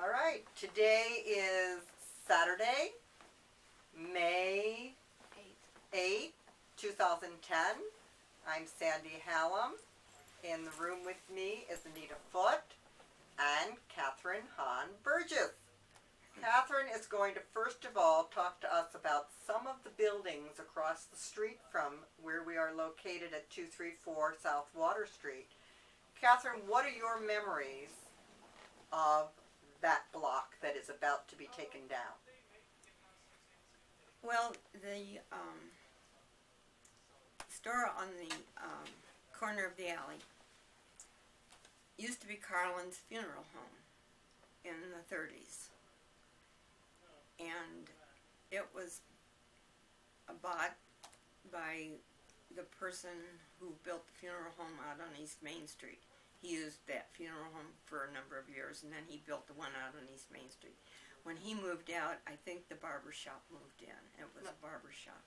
All right, today is Saturday, May 8th, 2010. I'm Sandy Hallam. In the room with me is Anita Foote and Kathryn Hahn Burgess. Kathryn is going to first of all talk to us about some of the buildings across the street from where we are located at 234 South Water Street. Kathryn, what are your memories of that block that is about to be taken down? Well, the store on the corner of the alley used to be Carlens Funeral Home in the 30s. And it was bought by the person who built the funeral home out on East Main Street. He used that funeral home for a number of years, and then he built the one out on East Main Street. When he moved out, I think the Barber Shop moved in. It was a barber shop.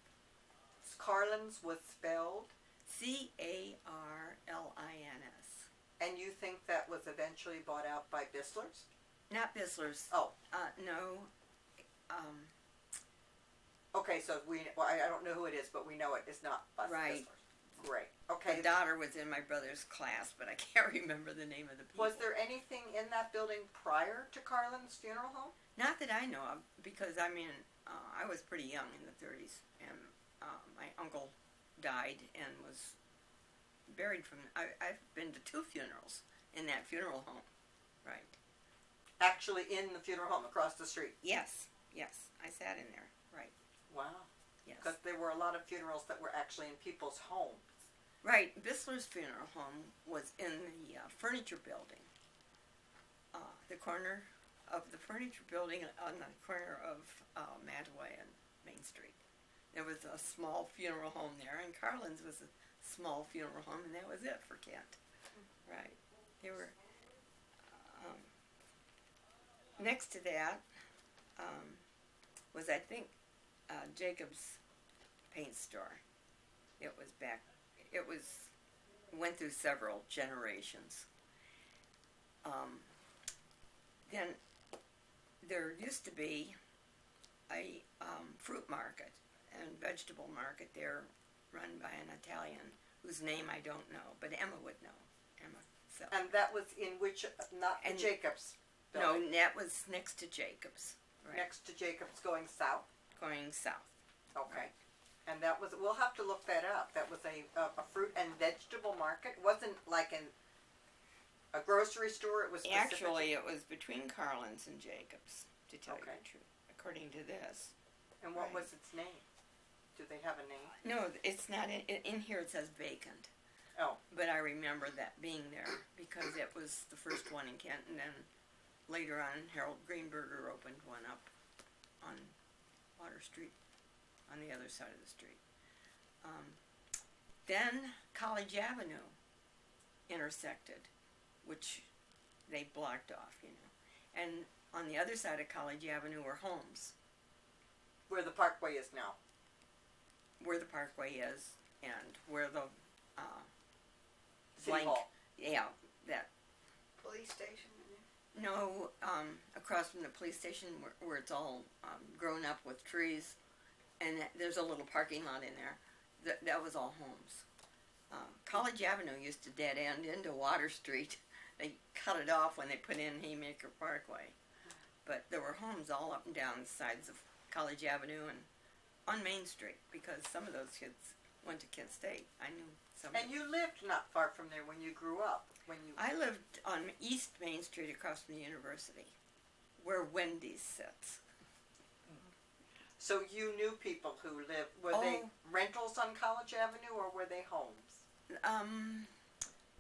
Carlens was spelled Carlins. And you think that was eventually bought out by Bissler's? Not Bissler's. Oh. No. Okay, so I don't know who it is, but we know it is not Right. Bissler's. Great. Okay. The daughter was in my brother's class, but I can't remember the name of the people. Was there anything in that building prior to Carlens Funeral Home? Not that I know of, because I was pretty young in the 30s, and my uncle died and was buried from. I've been to 2 funerals in that funeral home, right? Actually, in the funeral home across the street. Yes, I sat in there, right? Wow. Yes. Because there were a lot of funerals that were actually in people's homes. Right. Bissler's funeral home was in the furniture building. The corner of the furniture building on the corner of Madway and Main Street. There was a small funeral home there, and Carlens was a small funeral home, and that was it for Kent. Right. There were next to that was, I think, Jacob's paint store. Went through several generations. Then there used to be a fruit market and vegetable market there, run by an Italian whose name I don't know, but Emma would know. So. And that was in which, not the Jacobs building? No, that was next to Jacob's. Right. Next to Jacobs going south? Going south. Okay. Right. And that was, we'll have to look that up. That was a fruit and vegetable market. It wasn't like a grocery store. It was Actually, it was between Carlens and Jacobs, to tell you the truth, according to this. And what was its name? Do they have a name? No, it's not. In here it says vacant. Oh. But I remember that being there because it was the first one in Kent, and then later on Harold Greenberger opened one up on Water Street, on the other side of the street. Then College Avenue intersected, which they blocked off, And on the other side of College Avenue were homes. Where the Parkway is now. Where the Parkway is, and where the City Hall. Yeah, that. Police station. No, across from the police station where it's all grown up with trees, and there's a little parking lot in there. That was all homes. College Avenue used to dead end into Water Street. They cut it off when they put in Haymaker Parkway. But there were homes all up and down the sides of College Avenue and on Main Street, because some of those kids went to Kent State. I knew some. And you lived not far from there when you grew up. I lived on East Main Street across from the university, where Wendy's sits. So you knew people who lived. Were they rentals on College Avenue, or were they homes?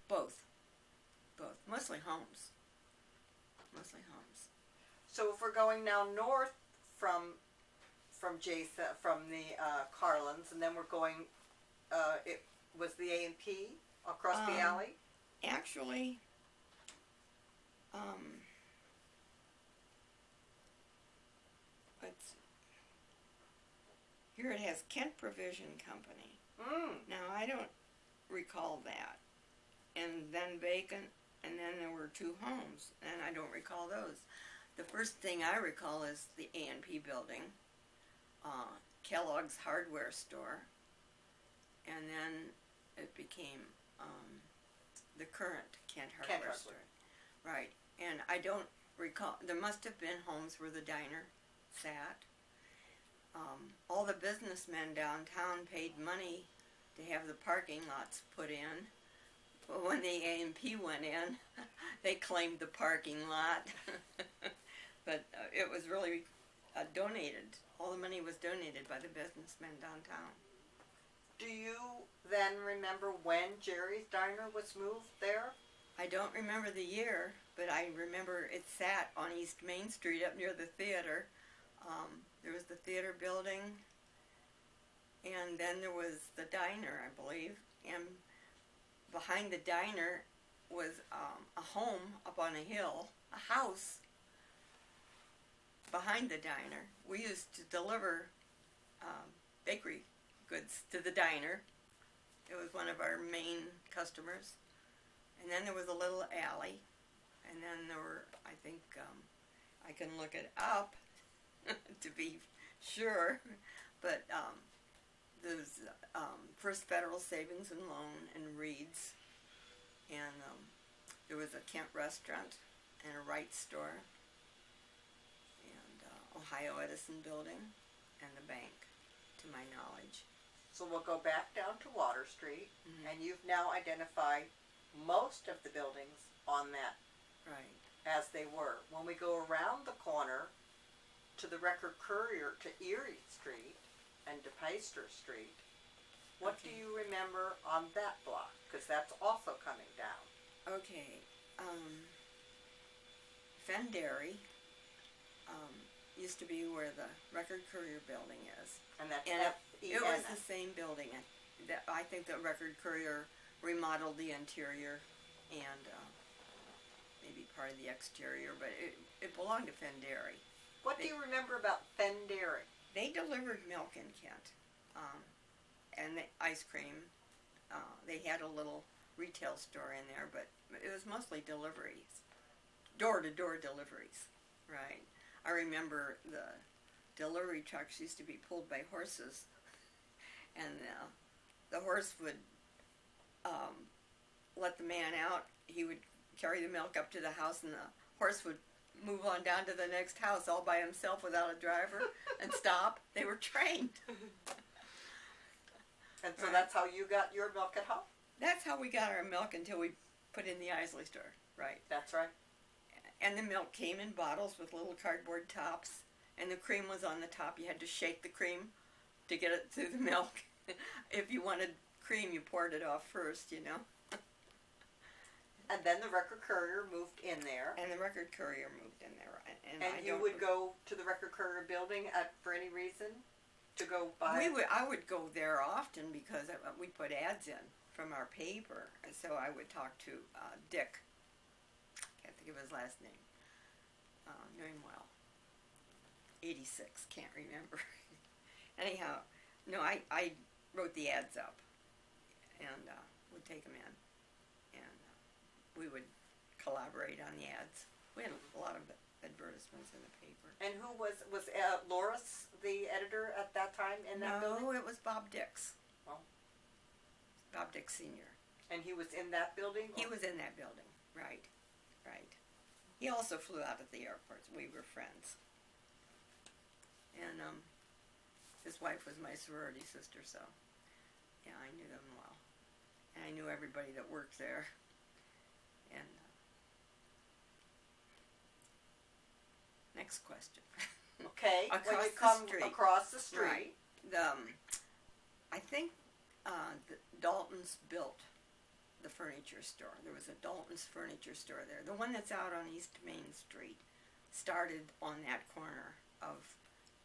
Both. Mostly homes. So if we're going now north from the Carlens, and then we're going, it was the A&P across the alley? Actually, here it has Kent Provision Company. Now, I don't recall that. And then vacant, and then there were 2 homes, and I don't recall those. The first thing I recall is the A&P building, Kellogg's hardware store, and then it became the current Kent hardware store. Right, and I don't recall, there must have been homes where the diner sat. All the businessmen downtown paid money to have the parking lots put in. But when the A&P went in, they claimed the parking lot. But it was really donated. All the money was donated by the businessmen downtown. Do you then remember when Jerry's Diner was moved there? I don't remember the year, but I remember it sat on East Main Street up near the theater. There was the theater building, and then there was the diner, I believe, and behind the diner was a home up on a hill, a house behind the diner. We used to deliver bakery goods to the diner. It was one of our main customers. And then there was a little alley, and then there were, I think, I can look it up to be sure, but there's First Federal Savings and Loan and Reed's, and there was a Kent restaurant and a Wright store, and Ohio Edison building, and the bank, to my knowledge. So we'll go back down to Water Street, Mm-hmm. and you've now identified most of the buildings on that Right. as they were. When we go around the corner to the Record Courier to Erie Street and DePeyster Street, what do Okay. you remember on that block? Because that's also coming down. Okay. Fen Dairy used to be where the Record Courier building is. And that's And F-E-N. it was the same building. I think the Record Courier remodeled the interior and maybe part of the exterior, but it belonged to Fen Dairy. What do you remember about Fen Dairy? They delivered milk in Kent, and the ice cream. They had a little retail store in there, but it was mostly deliveries, door-to-door deliveries, right? I remember the delivery trucks used to be pulled by horses, and the horse would let the man out. He would carry the milk up to the house, and the horse would move on down to the next house all by himself without a driver and stop. They were trained. And so Right. that's how you got your milk at home? That's how we got our milk until we put in the Isley store, right? That's right. And the milk came in bottles with little cardboard tops, and the cream was on the top. You had to shake the cream to get it through the milk. If you wanted cream, you poured it off first, you know. And then the Record Courier moved in there. And the Record Courier moved in there, and And you would go to the Record Courier building for any reason? To go buy? I would go there often because we put ads in from our paper, and so I would talk to Dick. Can't think of his last name. Knew him well. 86, can't remember. Anyhow, no, I wrote the ads up and would take them in, and we would collaborate on the ads. We had a lot of advertisements in the paper. And who was Loris the editor at that time in that building? No, it was Bob Dix. Oh. Bob Dix Sr. And he was in that building? He was in that building, right. He also flew out at the airport. We were friends. And his wife was my sorority sister, so yeah, I knew them well. And I knew everybody that worked there. And next question. Okay, when Across you the come street. across the street. Right. I think the Daltons built the furniture store. There was a Daltons Furniture store there. The one that's out on East Main Street started on that corner of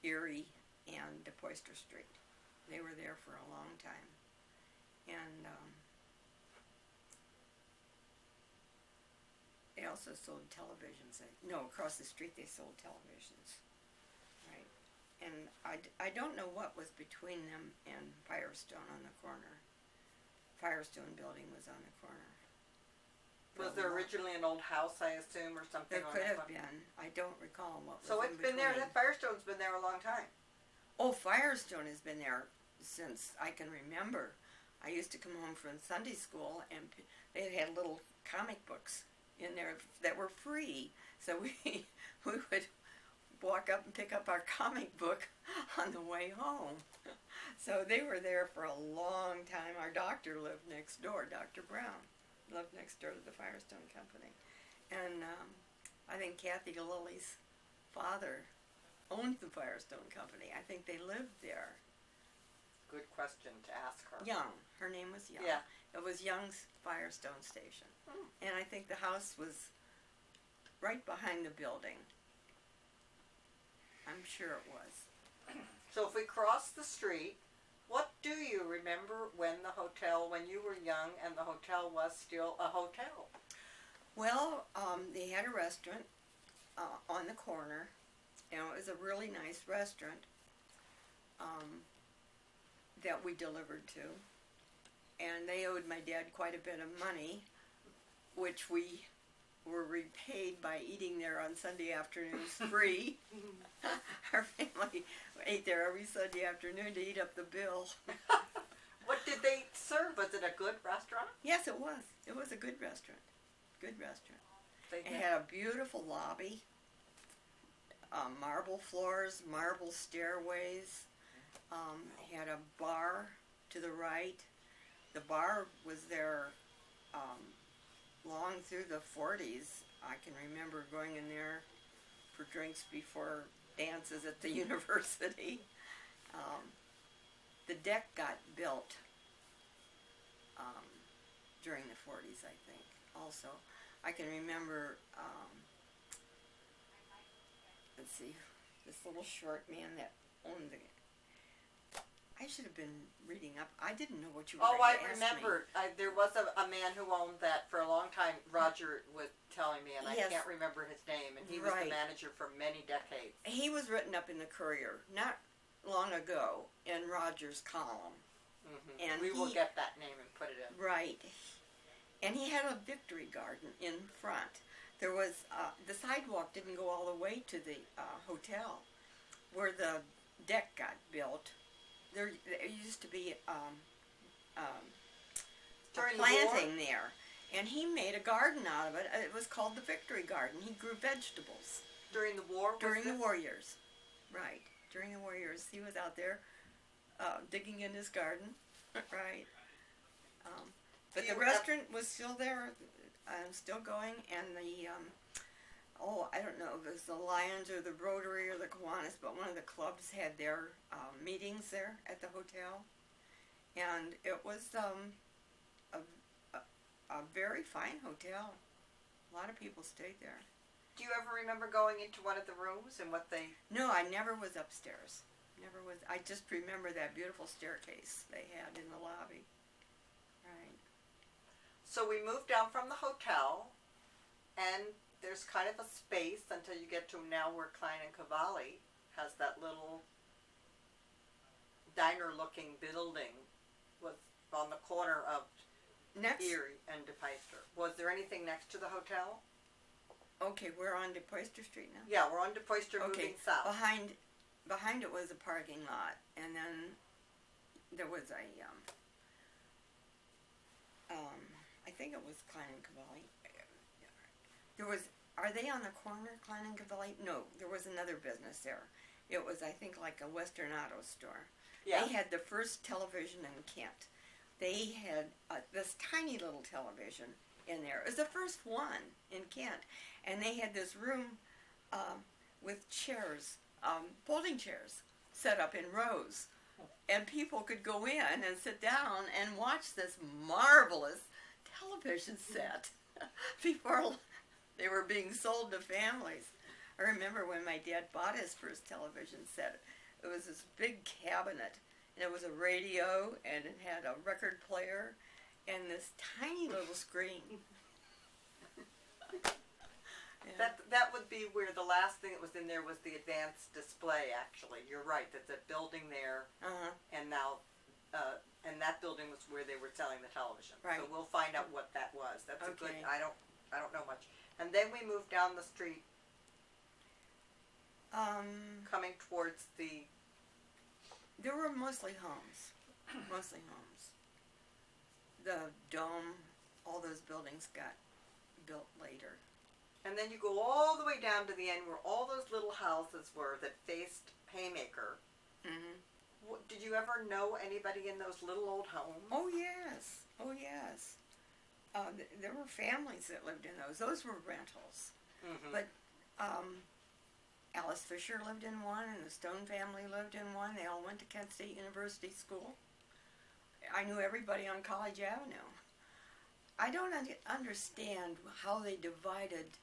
Erie and DePeyster Street. They were there for a long time. And they also sold televisions. No, across the street they sold televisions. Right. And I don't know what was between them and Firestone on the corner. Firestone building was on the corner. for Was a there long- originally an old house, I assume, or something? There on could that have one? been. I don't recall what was So in it's been there. between. That Firestone's been there a long time. Oh, Firestone has been there since I can remember. I used to come home from Sunday school, and they had little comic books in there that were free. So we would walk up and pick up our comic book on the way home. So they were there for a long time. Our doctor lived next door. Dr. Brown lived next door to the Firestone Company. And I think Kathy Lily's father owned the Firestone Company. I think they lived there. Good question to ask her. Young. Her name was Young. Yeah. It was Young's Firestone Station. Hmm. And I think the house was right behind the building. I'm sure it was. So if we cross the street, what do you remember when you were young and the hotel was still a hotel? Well, they had a restaurant on the corner, and it was a really nice restaurant that we delivered to. And they owed my dad quite a bit of money, which we were repaid by eating there on Sunday afternoons free. Our family ate there every Sunday afternoon to eat up the bill. What did they serve? Was it a good restaurant? Yes, it was. It was a good restaurant. Good restaurant. They It had a beautiful lobby, marble floors, marble stairways. Had a bar to the right. The bar was there long through the 40s. I can remember going in there for drinks before dances at the university. The deck got built during the 40s, I think, also. I can remember, let's see, this little short man that owned the... I should have been reading up. I didn't know what you were Oh, going I to ask remember. There was a man who owned that for a long time. Roger was telling me, and Yes. I can't remember his name. And he was Right. the manager for many decades. He was written up in the Courier not long ago in Roger's column. Mm-hmm. And We will he- get that name and put it in. Right. And he had a victory garden in front. There was, the sidewalk didn't go all the way to the hotel. Where the deck got built, there used to be a During the war? planting there. And he made a garden out of it. It was called the Victory Garden. He grew vegetables. During the war? Was During the this? war years. Right. During the war years. He was out there digging in his garden. Right. But Do the you restaurant was still there, still going, and the, I don't know if it was the Lions or the Rotary or the Kiwanis, but one of the clubs had their meetings there at the hotel. And it was a very fine hotel. A lot of people stayed there. Do you ever remember going into one of the rooms and what they... No, I never was upstairs. Never was. I just remember that beautiful staircase they had in the lobby. Right. So we moved down from the hotel, and there's kind of a space until you get to now where Klein and Cavalli has that little diner-looking building was on the corner of Next. Erie and DePeyster. Was there anything next to the hotel? Okay, we're on DePoyster Street now. Yeah, we're on DePeyster Okay, moving south. behind it was a parking lot, and then there was a I think it was Klein and Cavalli. There was. Are they on the corner, Klein and Cavalli? No, there was another business there. It was, I think, like a Western Auto store. Yeah. They had the first television in Kent. They had this tiny little television in there. It was the first one in Kent. And they had this room with chairs, folding chairs, set up in rows. And people could go in and sit down and watch this marvelous television set before they were being sold to families. I remember when my dad bought his first television set. It was this big cabinet, and it was a radio, and it had a record player, and this tiny little screen. Yeah. That would be where the last thing that was in there was the advanced display, actually. You're right, that's a building there, Uh-huh. and now, and that building was where they were selling the television. Right. So we'll find out what that was. That's a good. Okay. I don't know much. And then we moved down the street, coming towards the. There were mostly homes. Mostly homes. The Dome, all those buildings got built later. And then you go all the way down to the end where all those little houses were that faced Haymaker. Mm-hmm. Did you ever know anybody in those little old homes? Oh yes. Oh yes. There were families that lived in those. Those were rentals. Mm-hmm. But Alice Fisher lived in one, and the Stone family lived in one. They all went to Kent State University School. I knew everybody on College Avenue. I don't understand how they divided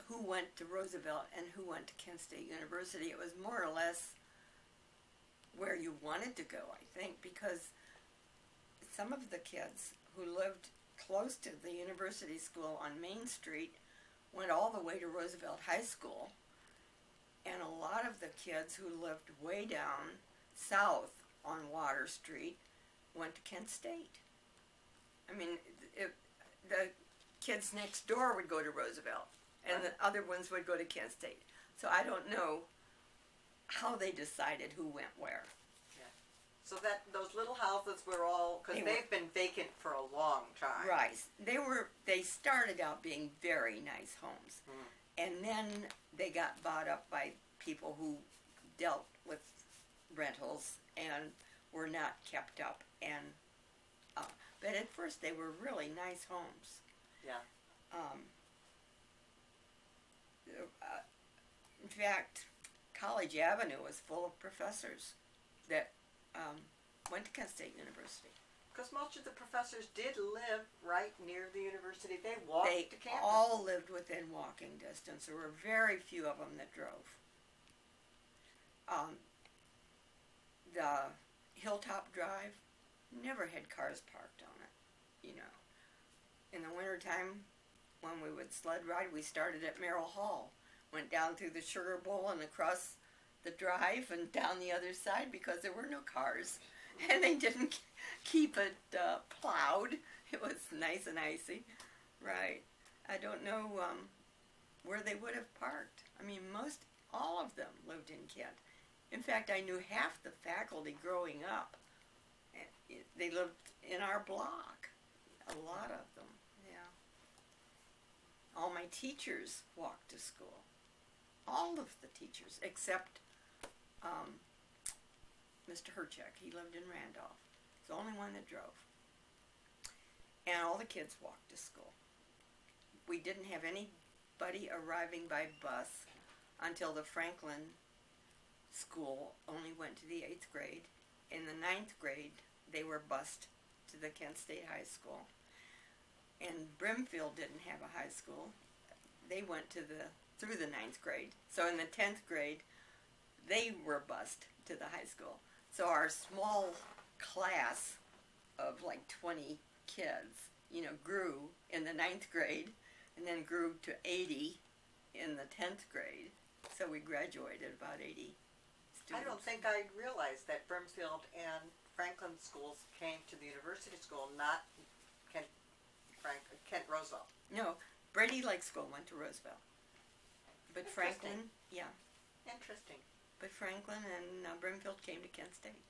who went to Roosevelt and who went to Kent State University. It was more or less where you wanted to go, I think, because some of the kids who lived close to the university school on Main Street went all the way to Roosevelt High School, and a lot of the kids who lived way down south on Water Street went to Kent State. I mean, the kids next door would go to Roosevelt, and the other ones would go to Kent State. So I don't know how they decided who went where. So that those little houses were all, because they've been vacant for a long time. Right. They started out being very nice homes. And then they got bought up by people who dealt with rentals and were not kept up. And but at first they were really nice homes. Yeah. In fact, College Avenue was full of professors that went to Kent State University. Because most of the professors did live right near the university. They walked to campus. They all lived within walking distance. There were very few of them that drove. The Hilltop Drive never had cars parked on it, you know. In the wintertime, when we would sled ride, we started at Merrill Hall, went down through the Sugar Bowl and across the drive and down the other side because there were no cars. And they didn't keep it plowed. It was nice and icy. Right. I don't know where they would have parked. I mean, all of them lived in Kent. In fact, I knew half the faculty growing up. They lived in our block. A lot of them, yeah. All my teachers walked to school. All of the teachers, except Mr. Herchek. He lived in Randolph. He's the only one that drove. And all the kids walked to school. We didn't have anybody arriving by bus until the Franklin school only went to the 8th grade. In the 9th grade, they were bused to the Kent State High School. And Brimfield didn't have a high school. They went through the 9th grade. So in the 10th grade, they were bused to the high school. So our small class of like 20 kids, you know, grew in the 9th grade and then grew to 80 in the 10th grade. So we graduated about 80 students. I don't think I realized that Brimfield and Franklin schools came to the university school, not Kent Roosevelt. No, Brady Lake School went to Roosevelt. But Franklin, yeah. Interesting. But Franklin and Brimfield came to Kent State.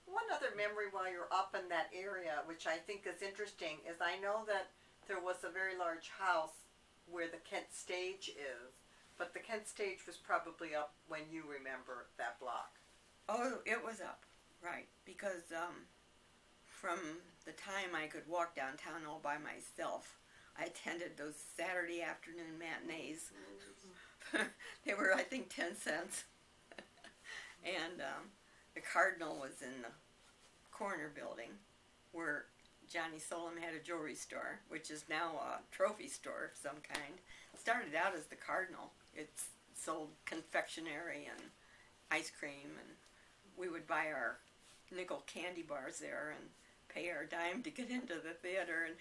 One other memory while you're up in that area, which I think is interesting, is I know that there was a very large house where the Kent stage is, but the Kent stage was probably up when you remember that block. Oh, it was up, right, because from the time I could walk downtown all by myself, I attended those Saturday afternoon matinees. They were, I think, 10 cents. And the Cardinal was in the corner building where Johnny Solom had a jewelry store, which is now a trophy store of some kind. It started out as the Cardinal. It sold confectionery and ice cream, and we would buy our nickel candy bars there and pay our dime to get into the theater, and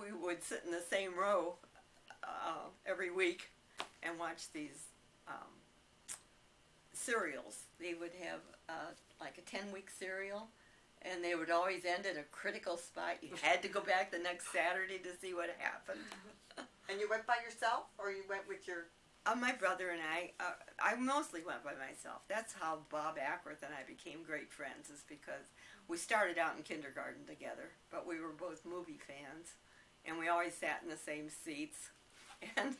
we would sit in the same row every week and watch these serials. They would have like a 10-week serial, and they would always end at a critical spot. You had to go back the next Saturday to see what happened. And you went by yourself, or you went with your... My brother and I mostly went by myself. That's how Bob Ackworth and I became great friends, is because we started out in kindergarten together, but we were both movie fans, and we always sat in the same seats, and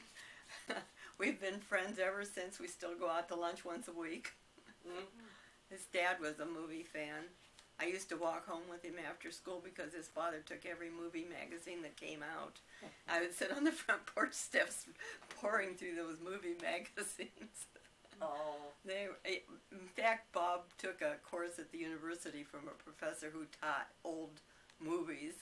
we've been friends ever since. We still go out to lunch once a week. Mm-hmm. His dad was a movie fan. I used to walk home with him after school because his father took every movie magazine that came out. I would sit on the front porch steps pouring through those movie magazines. Oh. In fact, Bob took a course at the university from a professor who taught old movies,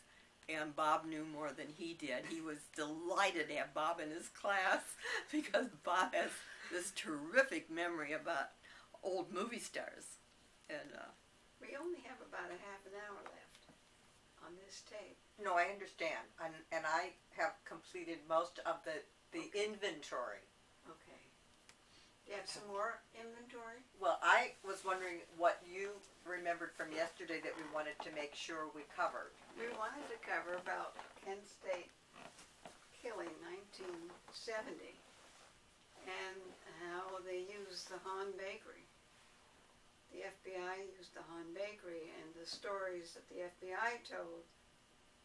and Bob knew more than he did. He was delighted to have Bob in his class because Bob has this terrific memory about old movie stars. And We only have about a half an hour left on this tape. No, I understand, and I have completed most of the inventory. Okay. Do you have some more inventory? Well, I was wondering what you remembered from yesterday that we wanted to make sure we covered. We wanted to cover about Kent State killing 1970 and how they used the Hahn Bakery. The FBI used the Hahn Bakery, and the stories that the FBI told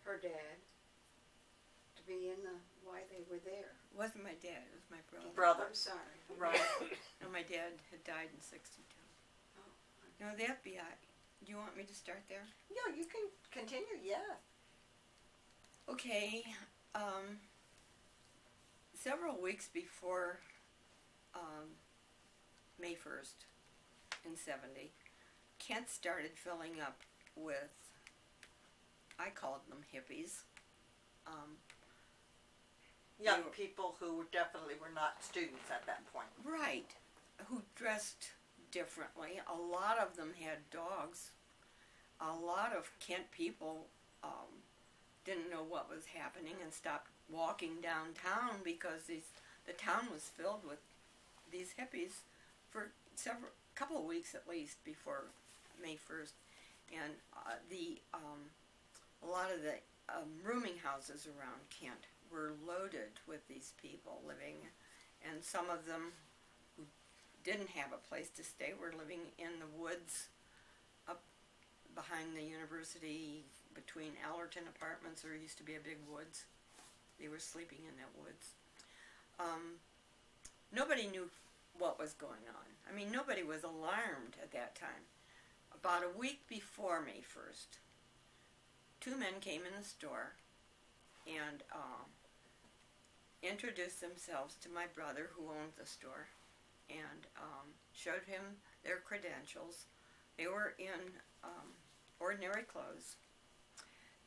her dad to be in the why they were there. it wasn't my dad, it was my brother. Brother. I'm sorry. Right. No, my dad had died in 62. Oh. No, the FBI. Do you want me to start there? Yeah, you can continue, yeah. Okay, several weeks before May 1st in 70, Kent started filling up with, I called them hippies. Young They were- people who definitely were not students at that point. Right, who dressed differently. A lot of them had dogs. A lot of Kent people didn't know what was happening and stopped walking downtown because the town was filled with these hippies for couple of weeks at least before May 1st. And a lot of the rooming houses around Kent were loaded with these people living, and some of them who didn't have a place to stay were living in the woods up behind the university between Allerton Apartments. There used to be a big woods. They were sleeping in that woods. Nobody knew what was going on. I mean, nobody was alarmed at that time. About a week before May 1st, two men came in the store and introduced themselves to my brother, who owned the store, and showed him their credentials. They were in ordinary clothes.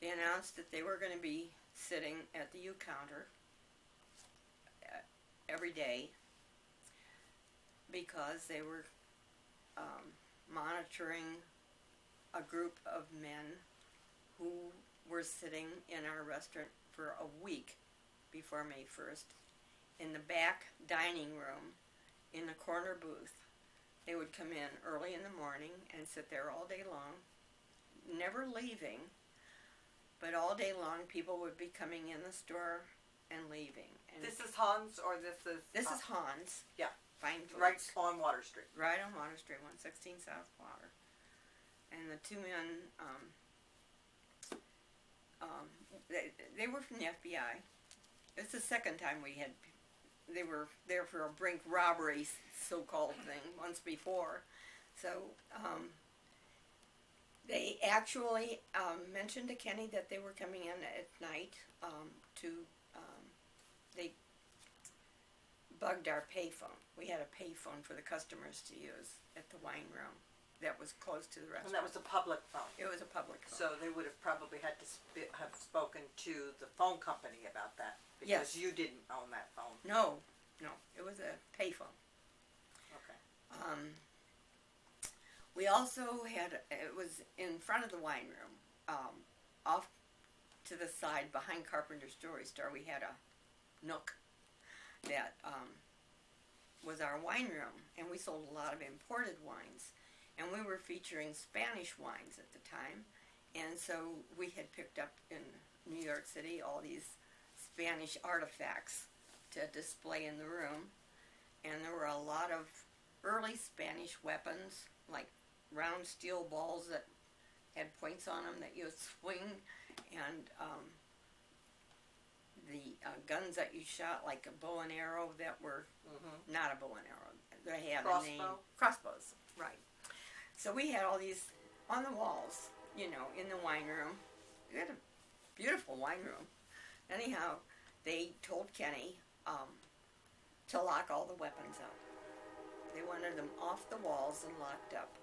They announced that they were going to be sitting at the U-counter every day because they were monitoring a group of men who were sitting in our restaurant for a week before May 1st in the back dining room in the corner booth. They would come in early in the morning and sit there all day long, never leaving, but all day long people would be coming in the store and leaving. And This is Hans, or this is... this is Hans. Yeah. Fine Foods. Right on Water Street. Right on Water Street, 116 South Water. And the two men, they were from the FBI. It's the second time they were there for a brink robbery so-called thing once before. So they actually mentioned to Kenny that they were coming in at night they bugged our payphone. We had a payphone for the customers to use at the wine room that was close to the restaurant. And that was a public phone. It was a public phone. So they would have probably had to have spoken to the phone company about that. Because Yes. you didn't own that phone. No, it was a payphone. Okay. We also had, it was in front of the wine room, off to the side behind Carpenter's Jewelry Store, we had a nook that was our wine room, and we sold a lot of imported wines, and we were featuring Spanish wines at the time, And so we had picked up in New York City all these Spanish artifacts to display in the room. And there were a lot of early Spanish weapons, like round steel balls that had points on them that you would swing, and the guns that you shot, like a bow and arrow, that were not a bow and arrow. They had a name. Crossbows, right. So we had all these on the walls, in the wine room. We had a beautiful wine room. Anyhow, they told Kenny to lock all the weapons up. They wanted them off the walls and locked up.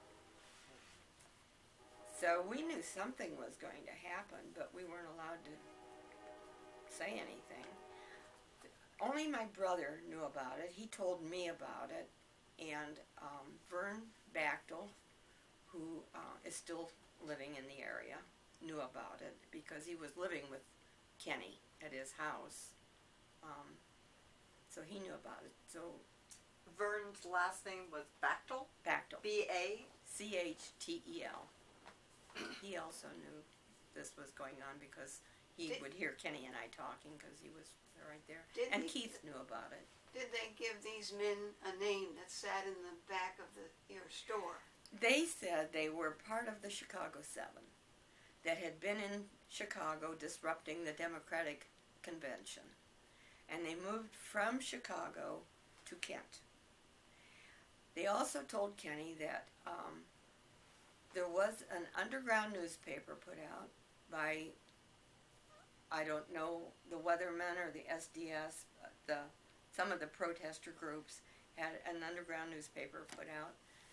So we knew something was going to happen, but we weren't allowed to say anything. Only my brother knew about it. He told me about it, and Vern Bachtel, who is still living in the area, knew about it because he was living with Kenny at his house. So he knew about it. So Vern's last name was Bachtel? Bachtel. B-A-C-H-T-E-L. He also knew this was going on because he would hear Kenny and I talking because he was right there. And Keith knew about it. Did they give these men a name that sat in the back of your store? They said they were part of the Chicago Seven that had been in Chicago disrupting the Democratic Convention. And they moved from Chicago to Kent. They also told Kenny that there was an underground newspaper put out by, I don't know, the Weathermen or the SDS, some of the protester groups had an underground newspaper put out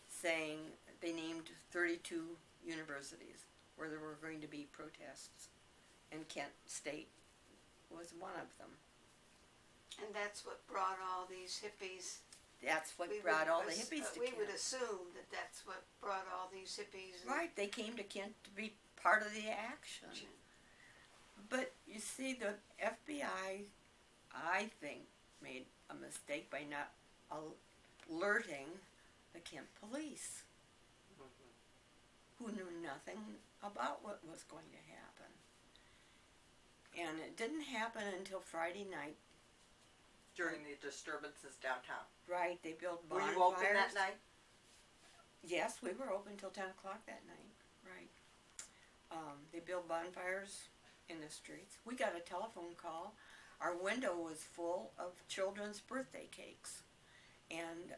saying they named 32 universities where there were going to be protests, and Kent State was one of them. And that's what brought all these hippies. That's what brought all the hippies to Kent. We would assume that that's what brought all these hippies. Right, they came to Kent to be part of the action. But you see, the FBI, I think, made a mistake by not alerting the Kent police, who knew nothing about what was going to happen. And it didn't happen until Friday night. During the disturbances downtown. Right, they built bonfires. Were you open that night? Yes, we were open till 10 o'clock that night. Right. They built bonfires in the streets. We got a telephone call. Our window was full of children's birthday cakes. And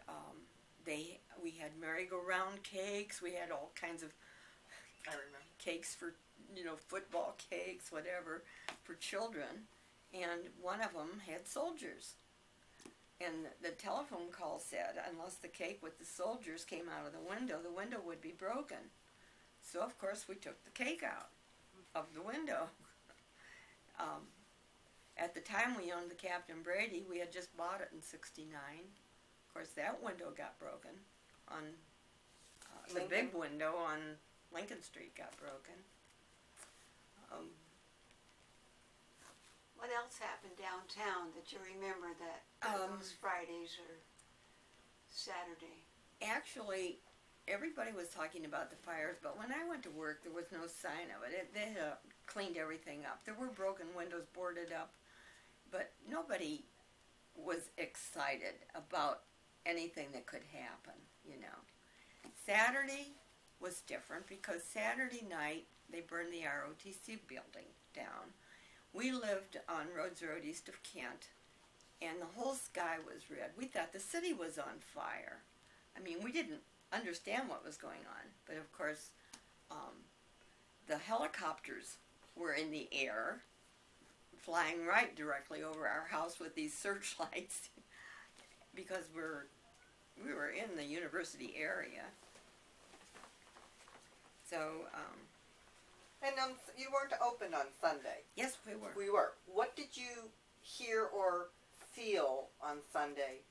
we had merry-go-round cakes. We had all kinds of cakes for, football cakes, whatever, for children. And one of them had soldiers. And the telephone call said, unless the cake with the soldiers came out of the window would be broken. So, of course, we took the cake out of the window. At the time we owned the Captain Brady, we had just bought it in '69. Of course, that window got broken. The big window on Lincoln Street got broken. What else happened downtown that you remember that those Fridays or Saturday? Actually, everybody was talking about the fires, but when I went to work, there was no sign of it. They had cleaned everything up. There were broken windows boarded up, but nobody was excited about anything that could happen, Saturday was different because Saturday night they burned the ROTC building down. We lived on Rhodes Road east of Kent, and the whole sky was red. We thought the city was on fire. I mean, we didn't understand what was going on, but of course, the helicopters were in the air, flying right directly over our house with these searchlights, because we were in the university area. So, And you weren't open on Sunday. yes, we were. We were. What did you hear or feel on Sunday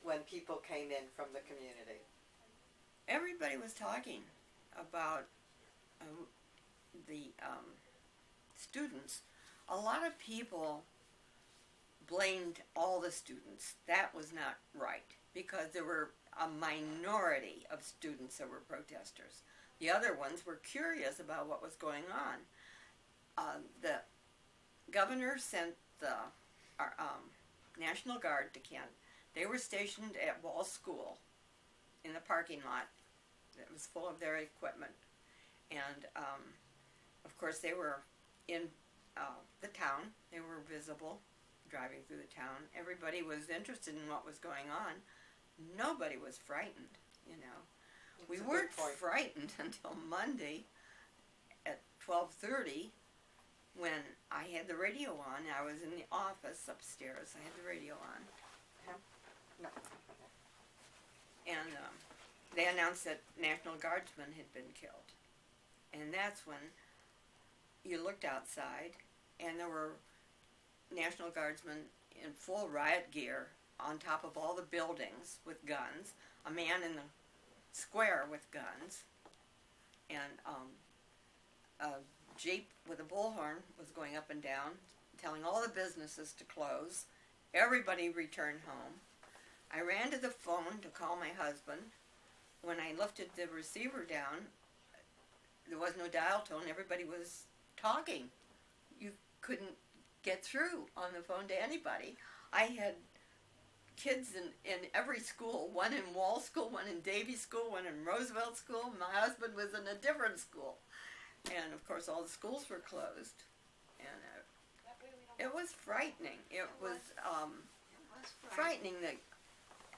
when people came in from the community? Everybody was talking about the students. A lot of people blamed all the students. That was not right, because there were a minority of students that were protesters. The other ones were curious about what was going on. The governor sent the National Guard to Kent. They were stationed at Wall School in the parking lot. It was full of their equipment. And, of course, they were in the town. They were visible, driving through the town. Everybody was interested in what was going on. Nobody was frightened, you know. We weren't frightened until Monday at 12:30 when I had the radio on. I was in the office upstairs. I had the radio on. No. And they announced that National Guardsmen had been killed. And that's when you looked outside and there were National Guardsmen in full riot gear on top of all the buildings with guns, a man in the square with guns, and a Jeep with a bullhorn was going up and down, telling all the businesses to close. Everybody returned home. I ran to the phone to call my husband. When I lifted the receiver down, there was no dial tone. Everybody was talking. You couldn't get through on the phone to anybody. I had kids in every school, one in Wall School, one in Davie School, one in Roosevelt School. My husband was in a different school. And, of course, all the schools were closed. And it was frightening. It was frightening that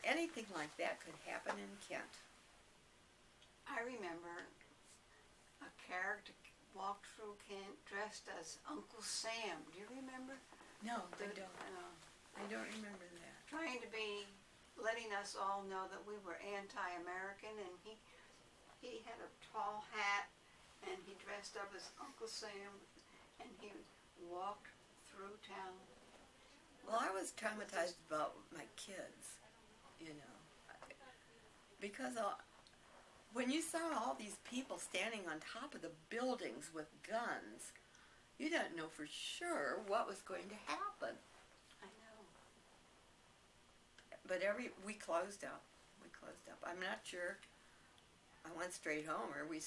anything like that could happen in Kent. I remember a character walked through Kent dressed as Uncle Sam. Do you remember? No, I don't. I don't remember that. Trying to be, letting us all know that we were anti-American, and he had a tall hat, and he dressed up as Uncle Sam, and he walked through town. Well, I was traumatized about my kids, you know, because when you saw all these people standing on top of the buildings with guns, you didn't know for sure what was going to happen. I know. But we closed up. I'm not sure I went straight home or we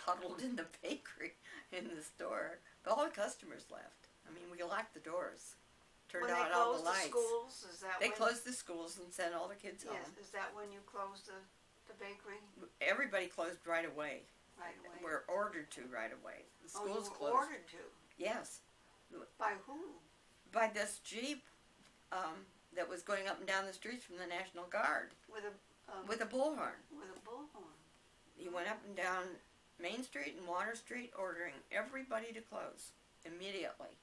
huddled in the bakery in the store. But all the customers left. I mean, we locked the doors, turned out all the lights. When they closed the schools, is that They closed the schools and sent all the kids home. Yes, is that when you closed the bakery? Everybody closed right away. Right away. We're ordered to right away. The schools you were closed. ordered to? Yes. By who? By this Jeep that was going up and down the streets from the National Guard With a with a bullhorn. with a bullhorn. He went up and down Main Street and Water Street ordering everybody to close immediately.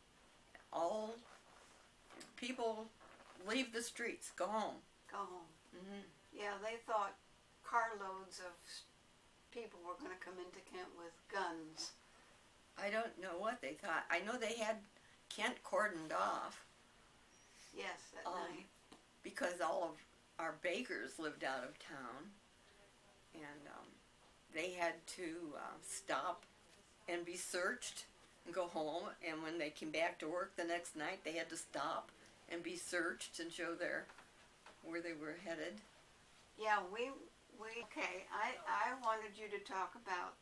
All people leave the streets, go home. Go home. Mm-hmm. Yeah, they thought carloads of people were going to come into Kent with guns. I don't know what they thought. I know they had Kent cordoned off Yes, at night. because all of our bakers lived out of town, and they had to stop and be searched and go home, and when they came back to work the next night, they had to stop and be searched and show where they were headed. Yeah, okay, I wanted you to talk about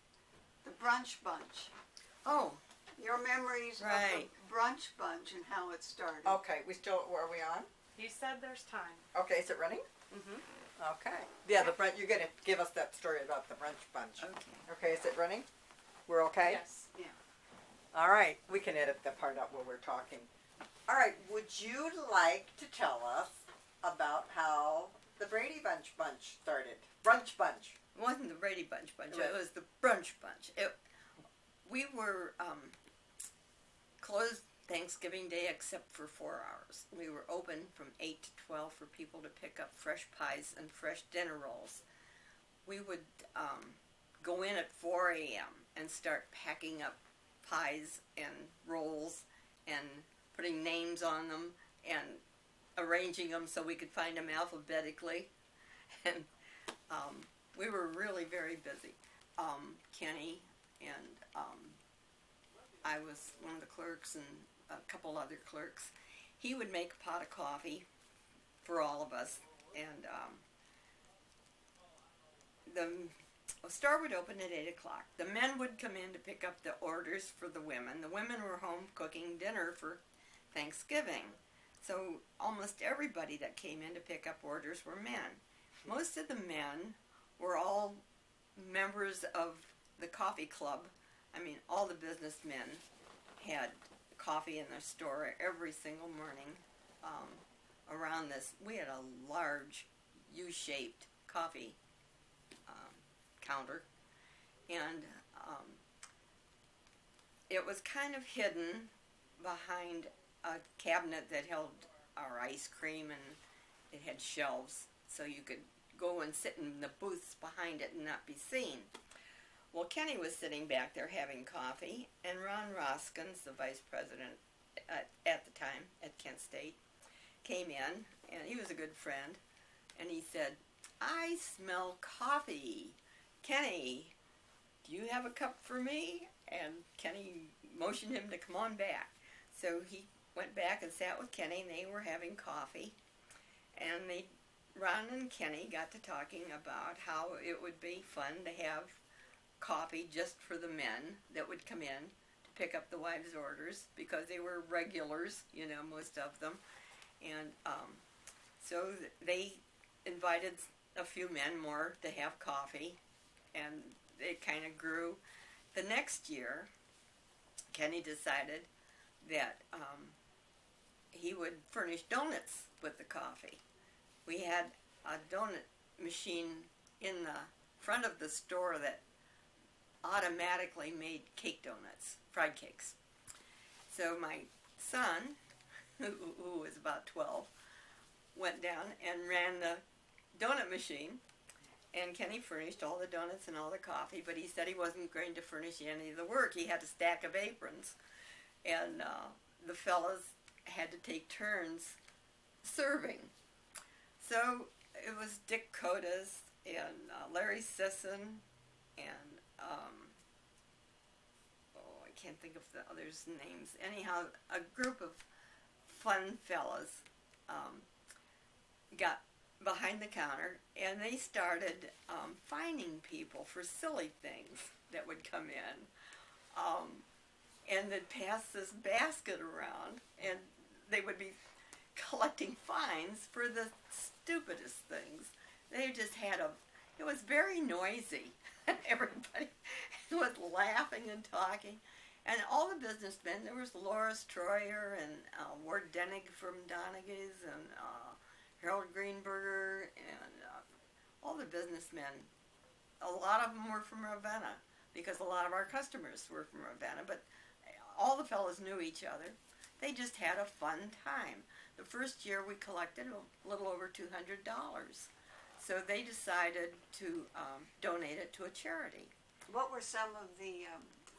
the brunch bunch. Oh, Your memories right. of the brunch bunch and how it started. Okay, are we on? He said there's time. Okay, is it running? Mm-hmm. Okay. Yeah, the brunch, you're gonna give us that story about the brunch bunch. okay. Okay, is it running? We're okay? Yes. Yeah. All right, we can edit the part out where we're talking. All right, would you like to tell us about how the Brady Bunch started? Brunch bunch. It wasn't the Brady Bunch, Right. it was the Brunch Bunch. We were closed Thanksgiving Day except for 4 hours. We were open from 8 to 12 for people to pick up fresh pies and fresh dinner rolls. We would go in at 4 a.m. and start packing up pies and rolls and putting names on them and arranging them so we could find them alphabetically. And we were really very busy. Kenny and I was one of the clerks and a couple other clerks. He would make a pot of coffee for all of us, and the the store would open at 8 o'clock. The men would come in to pick up the orders for the women. The women were home cooking dinner for Thanksgiving. So almost everybody that came in to pick up orders were men. Most of the men were all members of the coffee club. I mean, all the businessmen had coffee in their store every single morning. Around this, we had a large U-shaped coffee counter, and it was kind of hidden behind a cabinet that held our ice cream, and it had shelves so you could go and sit in the booths behind it and not be seen. Well, Kenny was sitting back there having coffee, and Ron Roskins, the vice president at the time at Kent State, came in, and he was a good friend, and he said, "I smell coffee. Kenny, do you have a cup for me?" And Kenny motioned him to come on back. So he went back and sat with Kenny, and they were having coffee. And Ron and Kenny got to talking about how it would be fun to have coffee just for the men that would come in to pick up the wives' orders, because they were regulars, you know, most of them. And so they invited a few men more to have coffee, and it kind of grew. The next year, Kenny decided that he would furnish donuts with the coffee. We had a donut machine in the front of the store that automatically made cake donuts, fried cakes. So my son, who was about 12, went down and ran the donut machine, and Kenny furnished all the donuts and all the coffee, but he said he wasn't going to furnish any of the work. He had a stack of aprons, and the fellas had to take turns serving. So it was Dick Codas and Larry Sisson and I can't think of the others' names. Anyhow, a group of fun fellas got behind the counter, and they started fining people for silly things that would come in. And they'd pass this basket around, and they would be collecting fines for the stupidest things. They just had it was very noisy. Everybody was laughing and talking. And all the businessmen, there was Loris Troyer and Ward Denig from Donaghy's and Harold Greenberger and all the businessmen. A lot of them were from Ravenna, because a lot of our customers were from Ravenna, but all the fellows knew each other. They just had a fun time. The first year we collected a little over $200. So they decided to donate it to a charity. What were some of the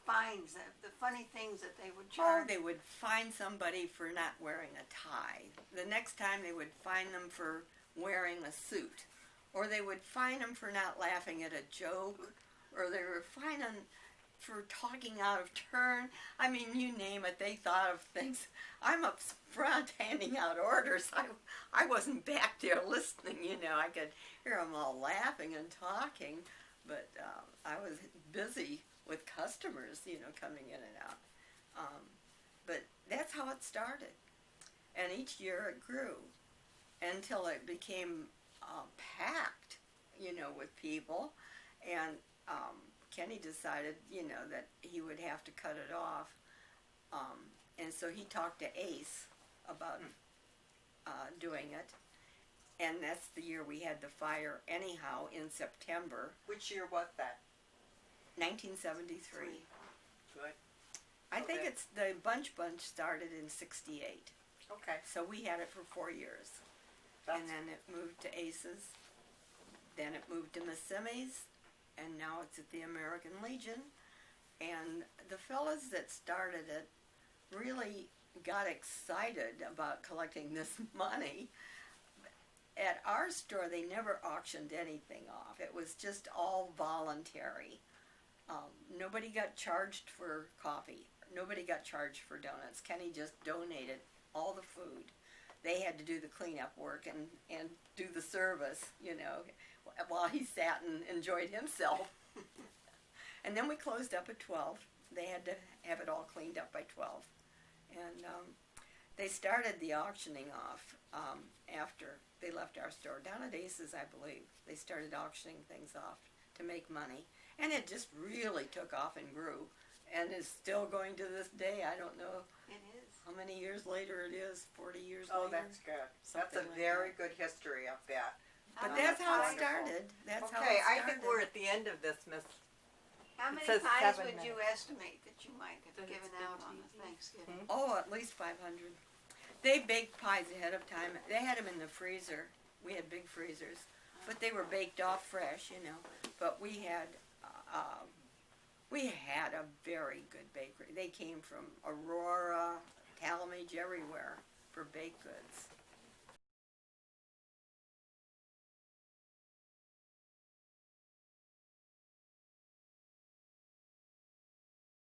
fines, the funny things that they would Or charge? they would fine somebody for not wearing a tie. The next time they would fine them for wearing a suit. Or they would fine them for not laughing at a joke. Or they were fining for talking out of turn. I mean, you name it, they thought of things. I'm up front handing out orders. I wasn't back there listening, you know. I could hear them all laughing and talking, but I was busy with customers, you know, coming in and out. But that's how it started. And each year it grew until it became packed, you know, with people. And Kenny decided, you know, that he would have to cut it off. And so he talked to Ace about doing it. And that's the year we had the fire anyhow in September. Which year was that? 1973. Good. I think Okay. it's the Bunch started in 68. Okay. So we had it for 4 years. That's, And then it moved to Aces. Then it moved to Massimi's. And now it's at the American Legion. And the fellas that started it really got excited about collecting this money. At our store, they never auctioned anything off. It was just all voluntary. Nobody got charged for coffee. Nobody got charged for donuts. Kenny just donated all the food. They had to do the cleanup work and do the service, you know, while he sat and enjoyed himself. And then we closed up at 12. They had to have it all cleaned up by 12. And they started the auctioning off after they left our store. Down at Ace's, I believe, they started auctioning things off to make money. And it just really took off and grew. And is still going to this day. I don't know It is. how many years later it is, 40 years Oh, later. that's good. That's a Something like very that. good history of that. But How that's many how it pies- started. That's how Okay, it started. I think we're at the end of this, Miss. How It many says pies 7 would you estimate that you might have That it's given been out to on you? a Thanksgiving? Oh, at least 500. They baked pies ahead of time. They had them in the freezer. We had big freezers, but they were baked off fresh, you know. But we had a very good bakery. They came from Aurora, Calamage, everywhere for baked goods.